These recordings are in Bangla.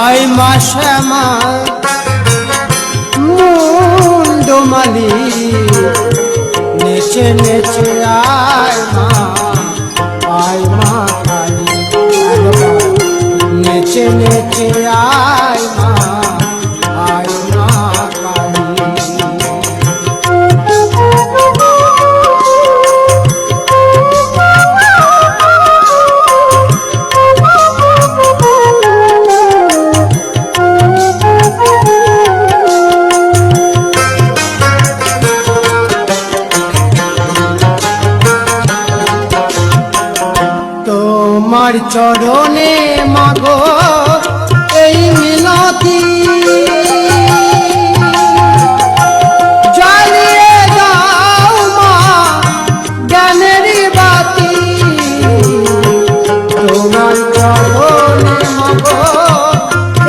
আয় মা শ্যামা মুন্ডমালি নেচে নেচে আয় মা কালী নেচে নেচে আয় মা কালী। তোমার চরণে মাগো এই মিনতি জ্বালিয়ে দাও মা জ্ঞানের বাতি। তোমার চরণে মাগো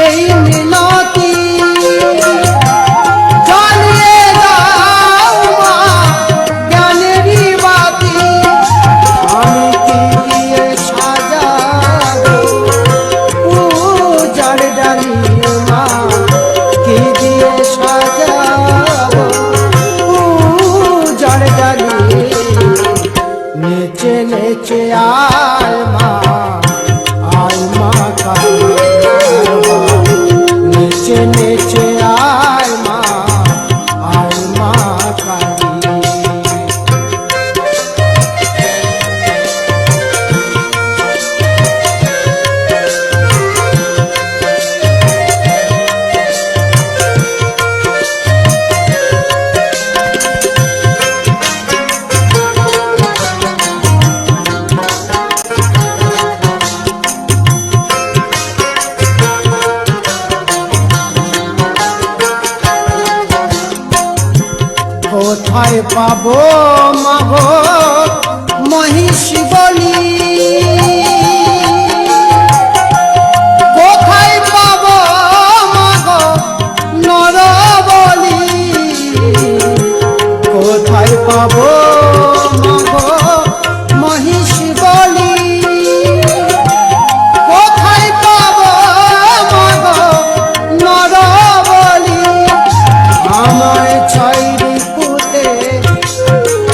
এই মিনতি জ্বালিয়ে দাও মা জ্ঞানের বাতি। আমি কি দিয়ে সাজাবো পূজার ডালি মা, কি দিয়ে সাজাবো পূজার ডালি। নেচে নেচে আয় মা কালী নেচে নেচে আয় মা কালী। কোথায় পাবো মাগো মহিষী বলি, কোথায় পাবো মাগো নর বলি, কোথায় পাবো মাগো মহিষী বলি, কোথায় পাবো মাগো নর বলি। আমায় ছাইরি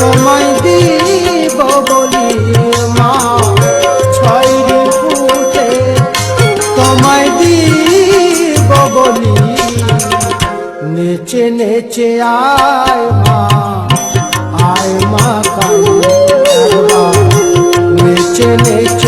তোমায় দিব বলি মা ছাইরি ফুটে তোমায় দিব বলি। নেচে নেচে আয় মা কালী নেচে নেচে